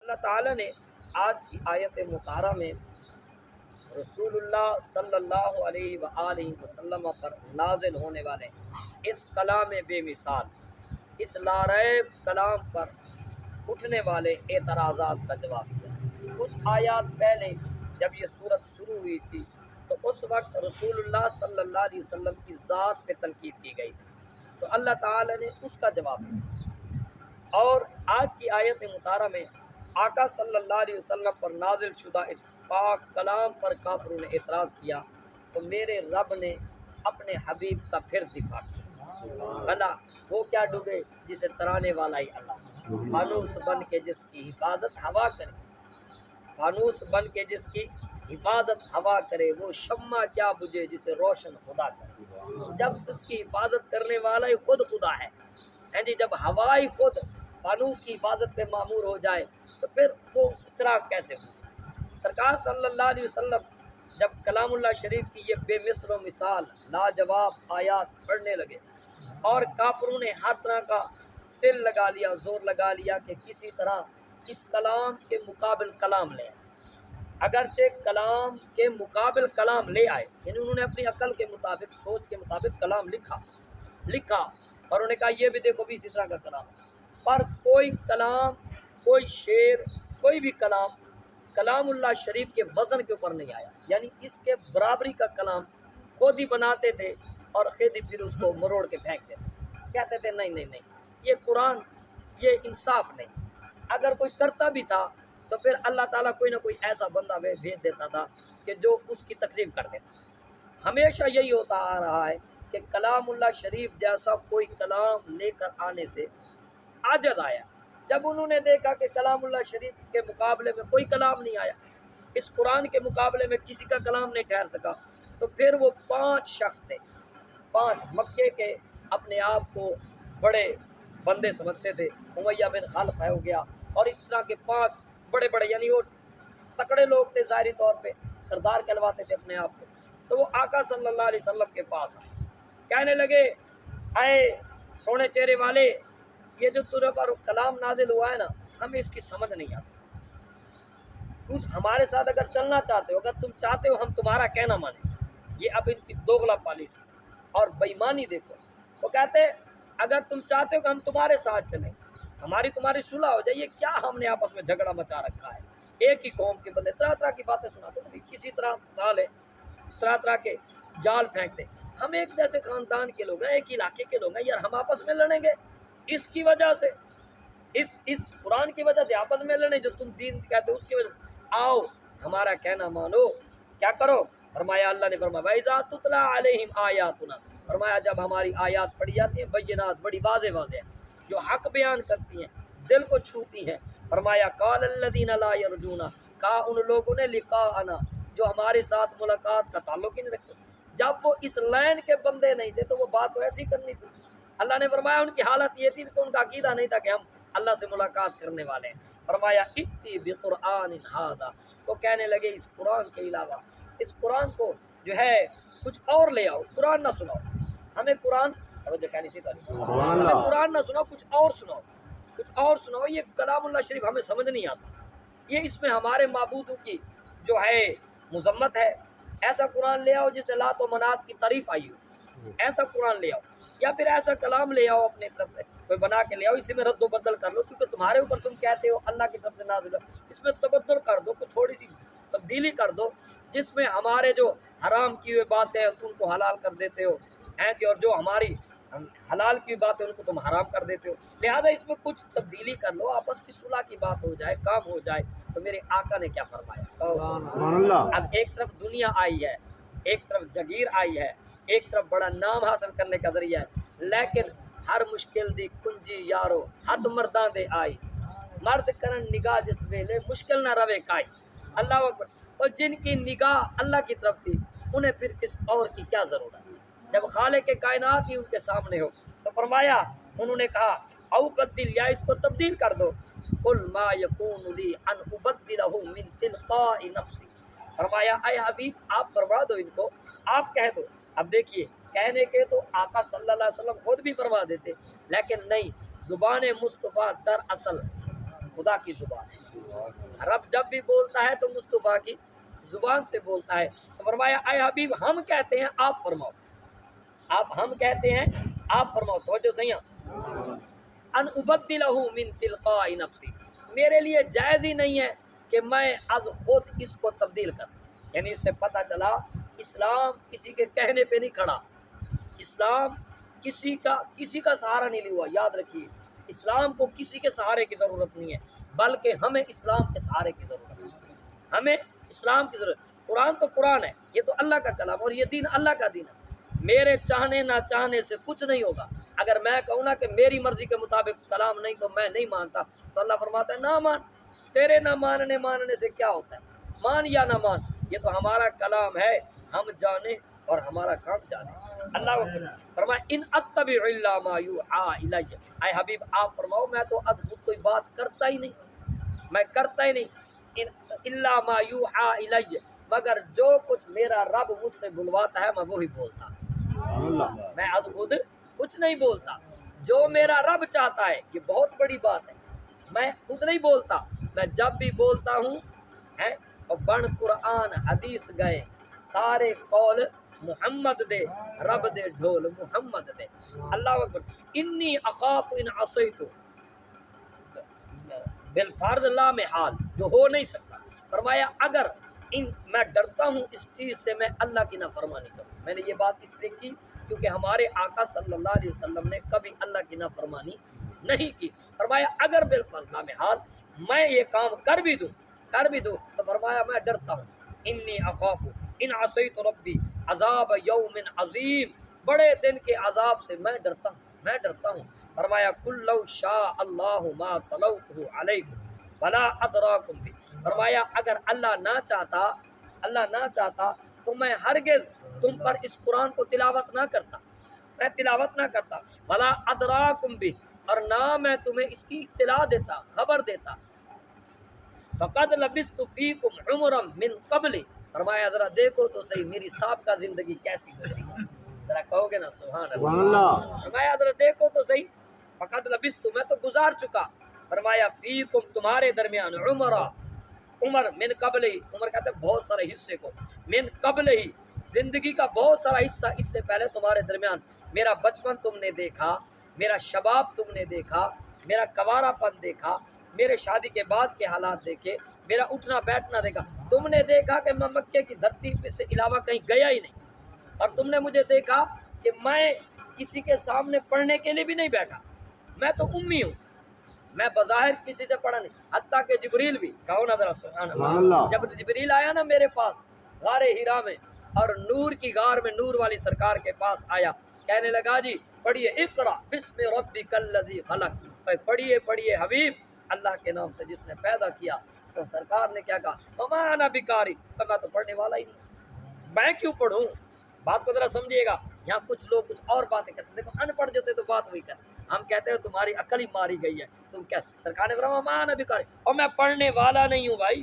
اللہ تعالیٰ نے آج کی آیت مطالعہ میں رسول اللہ صلی اللہ علیہ وآلہ وسلم پر نازل ہونے والے اس کلام بے مثال، اس لاریب کلام پر اٹھنے والے اعتراضات کا جواب دیا۔ کچھ آیات پہلے جب یہ صورت شروع ہوئی تھی تو اس وقت رسول اللہ صلی اللہ علیہ وسلم کی ذات پہ تنقید کی گئی تھی، تو اللہ تعالی نے اس کا جواب دیا۔ اور آج کی آیت مطالعہ میں آقا صلی اللہ علیہ وسلم پر نازل شدہ اس پاک کلام پر کافروں نے اعتراض کیا تو میرے رب نے اپنے حبیب کا پھر دفاع کیا۔ بھلا وہ کیا ڈوبے جسے ترانے والا ہی اللہ، فانوس بن کے جس کی حفاظت ہوا کرے، فانوس بن کے جس کی حفاظت ہوا کرے، وہ شمع کیا بجھے جسے روشن خدا کرے۔ جب اس کی حفاظت کرنے والا ہی خود خدا ہے، جی جب ہوا ہی خود فانوس کی حفاظت پہ معمور ہو جائے تو پھر وہ چراغ کیسے ہو؟ سرکار صلی اللہ علیہ وسلم جب کلام اللہ شریف کی یہ بے مثل و مثال لاجواب آیات پڑھنے لگے اور کافروں نے ہر طرح کا دل لگا لیا، زور لگا لیا کہ کسی طرح اس کلام کے مقابل کلام لے آئے، اگرچہ کلام کے مقابل کلام لے آئے، یعنی انہوں نے اپنی عقل کے مطابق، سوچ کے مطابق کلام لکھا اور انہوں نے کہا یہ بھی دیکھو بھی اسی طرح کا کلام، پر کوئی کلام، کوئی شعر، کوئی بھی کلام اللہ شریف کے وزن کے اوپر نہیں آیا، یعنی اس کے برابری کا کلام خود ہی بناتے تھے اور خود ہی پھر اس کو مروڑ کے پھینکتے تھے، کہتے تھے نہیں یہ قرآن، یہ انصاف نہیں۔ اگر کوئی کرتا بھی تھا تو پھر اللہ تعالیٰ کوئی نہ کوئی ایسا بندہ بھیج دیتا تھا کہ جو اس کی تکذیب کر دیتا۔ ہمیشہ یہی ہوتا آ رہا ہے کہ کلام اللہ شریف جیسا کوئی کلام لے کر آنے سے عاجز آیا۔ جب انہوں نے دیکھا کہ کلام اللہ شریف کے مقابلے میں کوئی کلام نہیں آیا، اس قرآن کے مقابلے میں کسی کا کلام نہیں ٹھہر سکا، تو پھر وہ 5 شخص تھے، 5 مکے کے اپنے آپ کو بڑے بندے سمجھتے تھے، امیہ بن خلف ہو گیا اور اس طرح کے 5 بڑے یعنی وہ تکڑے لوگ تھے، ظاہری طور پہ سردار کہلواتے تھے اپنے آپ کو، تو وہ آقا صلی اللہ علیہ وسلم کے پاس آئے، کہنے لگے اے سونے چہرے والے، یہ جو تیرے پر کلام نازل ہوا ہے نا، ہمیں اس کی سمجھ نہیں آتی، تم ہمارے ساتھ اگر چلنا چاہتے ہو، اگر تم چاہتے ہو ہم تمہارا کہنا مانیں۔ یہ اب ان کی دوغلا پالیسی اور بےایمانی دیکھو، وہ کہتے اگر تم چاہتے ہو کہ ہم تمہارے ساتھ چلیں، ہماری تمہاری صلح ہو جائے، یہ کیا ہم نے آپس میں جھگڑا مچا رکھا ہے؟ ایک ہی قوم کے بندے طرح کی باتیں سناتے ہیں، کسی طرح مثال ہے، طرح کے جال پھینکتے، ہم ایک جیسے خاندان کے لوگ ہیں، ایک علاقے کے لوگ ہیں، یار ہم آپس میں لڑیں گے اس کی وجہ سے، اس قرآن کی وجہ سے آپس میں لڑیں، جو تم دین کہتے ہو اس کی وجہ سے، آؤ ہمارا کہنا مانو، کیا کرو؟ فرمایا اللہ نے فرمایا وَإِذَا تُتْلَىٰ عَلَيْهِمْ آيَاتُنَا، فرمایا جب ہماری آیات پڑھی جاتی ہیں، بینات بڑی واضح جو حق بیان کرتی ہیں، دل کو چھوتی ہیں، فرمایا قَالَ الَّذِينَ لَا يَرْجُونَ، کہا ان لوگوں نے لقاءنا، جو ہمارے ساتھ ملاقات کا تعلق ہی نہیں رکھتے، جب وہ اس لائن کے بندے نہیں تھے تو وہ بات تو ایسی کرنی تھی۔ اللہ نے فرمایا ان کی حالت یہ تھی کہ ان کا عقیدہ نہیں تھا کہ ہم اللہ سے ملاقات کرنے والے ہیں۔ فرمایا ائتی بقرآن ھذا، وہ کہنے لگے اس قرآن کے علاوہ، اس قرآن کو جو ہے کچھ اور لے آؤ، قرآن نہ سناؤ ہمیں، قرآن ہمیں قرآن نہ سناؤ، کچھ اور سناؤ، یہ کلام اللہ شریف ہمیں سمجھ نہیں آتا، یہ اس میں ہمارے معبودوں کی جو ہے مذمت ہے، ایسا قرآن لے آؤ جسے لات و منات کی تعریف آئی ہو، ایسا قرآن لے آؤ، یا پھر ایسا کلام لے آؤ اپنے طرف سے کوئی بنا کے لے آؤ، اسی میں رد و بدل کر لو، کیونکہ تمہارے اوپر تم کہتے ہو اللہ کی طرف سے نازل ہے، اس میں تبدل کر دو، کوئی تھوڑی سی تبدیلی کر دو، جس میں ہمارے جو حرام کی ہوئی باتیں ہیں ان کو حلال کر دیتے ہو ہیں کہ، اور جو ہماری حلال کی باتیں ان کو تم حرام کر دیتے ہو، لہذا اس میں کچھ تبدیلی کر لو، آپس کی صلح کی بات ہو جائے، کام ہو جائے۔ تو میرے آقا نے کیا فرمایا؟ اب ایک طرف دنیا آئی ہے، ایک طرف جگیر آئی ہے، ایک طرف بڑا نام حاصل کرنے کا ذریعہ ہے، لیکن ہر مشکل دی کنجی یارو ہاتھ مرداں دے آئی، مرد کرن نگاہ جس ویلے مشکل نہ روے کائی، اللہ اکبر۔ اور جن کی نگاہ اللہ کی طرف تھی انہیں پھر کس اور کی کیا ضرورت، جب خالق کائنات ہی ان کے سامنے ہو۔ تو فرمایا انہوں نے کہا او بدل، یا اس کو تبدیل کر دو، قل ما یکون لی ان ابدلہ من تلقاء نفسی، فرمایا اے حبیب آپ فرما دو ان کو، آپ کہہ دو۔ اب دیکھیے کہنے کے تو آقا صلی اللہ علیہ وسلم خود بھی فرما دیتے، لیکن نہیں، زبان مصطفیٰ در اصل خدا کی زبان ہے۔ رب جب بھی بولتا ہے تو مصطفیٰ کی زبان سے بولتا ہے۔ تو فرمایا اے حبیب ہم کہتے ہیں آپ فرماؤ، آپ ہم کہتے ہیں آپ فرماؤ، توجہ سیاں، ان ابدلہ من تلقاء نفسی، میرے لیے جائز ہی نہیں ہے کہ میں از خود اس کو تبدیل کروں۔ یعنی اس سے پتہ چلا اسلام کسی کے کہنے پہ نہیں کھڑا، اسلام کسی کا سہارا نہیں لیا۔ یاد رکھیے اسلام کو کسی کے سہارے کی ضرورت نہیں ہے، بلکہ ہمیں اسلام کے سہارے کی ضرورت ہے، ہمیں اسلام کی ضرورت۔ قرآن تو قرآن ہے، یہ تو اللہ کا کلام اور یہ دین اللہ کا دین ہے۔ میرے چاہنے نہ چاہنے سے کچھ نہیں ہوگا۔ اگر میں کہوں نا کہ میری مرضی کے مطابق کلام نہیں تو میں نہیں مانتا، تو اللہ فرماتا ہے نہ مان، تیرے نہ ماننے سے کیا ہوتا ہے، مان یا نہ مان، یہ تو ہمارا کلام ہے، ہم جانے اور ہمارا کام جانے۔ اللہ اکبر۔ فرمایا ان اتبع الا ما یوحى الی، اے حبیب آپ فرماؤ میں تو از خود کوئی بات کرتا ہی نہیں، میں کرتا ہی نہیں، الا ما یوحى الی، مگر جو کچھ میرا رب مجھ سے بلواتا ہے میں وہی بولتا ہوں، میں از خود کچھ نہیں بولتا، جو میرا رب چاہتا ہے، یہ بہت بڑی بات ہے، میں خود نہیں بولتا، میں جب بھی بولتا ہوں ہے اور بن قرآن حدیث گئے سارے قول محمد دے، رب دے ڈھول محمد دے۔ اللہ اکبر۔ انی اخاف ان عصیت بالفرض لا محال، جو ہو نہیں سکتا۔ فرمایا اگر میں ڈرتا ہوں اس چیز سے میں اللہ کی نافرمانی کروں۔ میں نے یہ بات اس لیے کی کیونکہ ہمارے آقا صلی اللہ علیہ وسلم نے کبھی اللہ کی نافرمانی نہیں کی۔ فرمایا اگر بالفرض لا محال میں یہ کام کر بھی دوں تو فرمایا میں ڈرتا ہوں، انی اخاف ان عصیت ربی عذاب یوم عظیم، بڑے دن کے عذاب سے میں ڈرتا ہوں۔ فرمایا قل لو شاء اللہ ما طلوته علیکم ولا ادراکم بھی، فرمایا اگر اللہ نہ چاہتا تو میں ہرگز تم پر اس قرآن کو تلاوت نہ کرتا، ولا ادراکم بھی، اور نہ میں تمہیں اس کی اطلاع دیتا، خبر دیتا، فقد لبثت فیکم عمرا من قبل، فرمایا ذرا دیکھو تو صحیح میری سابقہ زندگی کیسی گزری، ذرا کہو گے نا سبحان اللہ، فرمایا ذرا دیکھو تو صحیح، فقد لبثت میں تو گزار چکا، فرمایا فیکم تمہارے درمیان عمر من قبل ہی، عمر کہتے ہیں بہت سارے حصے کو، من قبل ہی زندگی کا بہت سارا حصہ اس سے پہلے تمہارے درمیان، میرا بچپن تم نے دیکھا، میرا شباب تم نے دیکھا، میرا کنوارا پن دیکھا، میرے شادی کے بعد کے حالات دیکھے، میرا اٹھنا بیٹھنا دیکھا، تم نے دیکھا کہ میں مکے کی دھرتی سے علاوہ کہیں گیا ہی نہیں، اور تم نے مجھے دیکھا کہ میں کسی کے سامنے پڑھنے کے لیے بھی نہیں بیٹھا، میں تو امی ہوں، میں بظاہر کسی سے پڑھا نہیں، حتیٰ کہ جبریل بھی، کہو نا ذرا سبحان اللہ، جب جبریل آیا نا میرے پاس غار ہیرا میں، اور نور کی غار میں نور والی سرکار کے پاس آیا، کہنے لگا جی پڑھیے اقرا بسم ربک الذی خلق، پڑھیے حبیب اللہ کے نام سے جس نے پیدا کیا۔ تو سرکار نے کیا کہا وما انا بقاری، میں تو پڑھنے والا ہی نہیں، میں کیوں پڑھوں؟ بات کو ذرا سمجھیے گا، یہاں کچھ لوگ کچھ اور باتیں کرتے ہیں، دیکھو ان پڑھ جو تھے تو بات وہی کرتے، ہم کہتے ہیں تمہاری عقل ہی ماری گئی ہے، تم کیا، سرکار نے فرمایا وما انا بقاری، اور میں پڑھنے والا نہیں ہوں بھائی،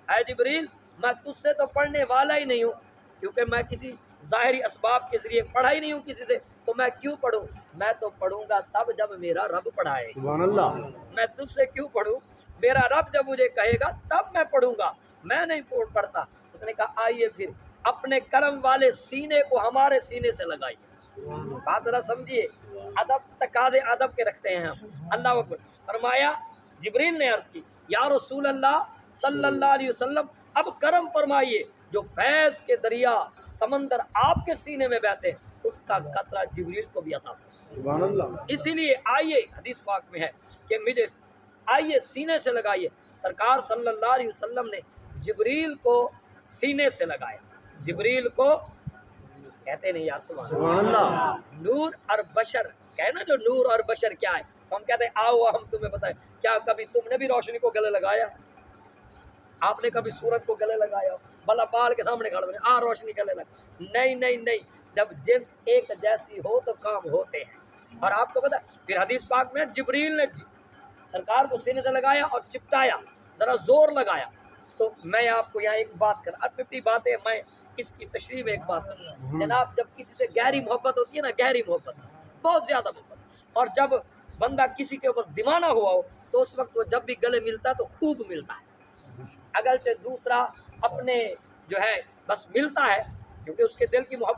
اے جبریل میں تجھ سے تو پڑھنے والا ہی نہیں ہوں، کیونکہ میں کسی ظاہری اسباب کے ذریعے پڑھا ہی نہیں ہوں کسی سے، تو میں کیوں پڑھوں؟ میں تو پڑھوں گا تب جب میرا رب پڑھائے، سبحان اللہ، میں تجھ سے کیوں پڑھوں؟ میرا رب جب مجھے کہے گا تب میں پڑھوں گا، میں نہیں پڑھتا۔ اس نے کہا آئیے پھر اپنے کرم والے سینے کو ہمارے سینے سے لگائیے، بات ذرا سمجھیے، ادب تقاضے ادب کے رکھتے ہیں ہم۔ اللہ اکبر۔ فرمایا جبریل نے عرض کی یا رسول اللہ صلی اللہ علیہ وسلم اب کرم فرمائیے، جو فیض کے دریا سمندر آپ کے سینے میں بہتے ہیں اس کا قطرہ جبریل کو بھی عطا فرمائیے، اسی لیے آئیے، حدیث پاک میں ہے کہ مجھے آئیے سینے سے لگائیے، سرکار صلی اللہ علیہ وسلم نے جبریل کو سینے سے لگایا، جبریل کو کہتے نہیں یا سبحان اللہ، نور اور بشر کہنا، جو نور اور بشر کیا ہے، ہم کہتے ہیں آؤ ہم تمہیں بتائیں، کیا کبھی تم نے بھی روشنی کو گلے لگایا؟ آپ نے کبھی سورج کو گلے لگایا؟ بلا بال کے سامنے کھڑے ہوئے روشنی گلے لگا، نہیں، جب جنس ایک جیسی ہو تو کام ہوتے ہیں۔ اور آپ کو پتا پھر حدیث پاک میں جبریل نے سرکار کو سینے سے لگایا اور چپٹایا، ذرا زور لگایا۔ تو میں آپ کو یہاں ایک بات کر 50 باتیں، میں اس کی تشریح میں ایک بات کروں جناب، جب کسی سے گہری محبت ہوتی ہے نا، گہری محبت، بہت زیادہ محبت، اور جب بندہ کسی کے اوپر دیوانہ ہوا ہو تو اس وقت وہ جب بھی گلے ملتا ہے تو خوب ملتا ہے، اگرچہ دوسرا اپنے جو ہے بس ملتا ہے کیونکہ اس کے دل کی محبت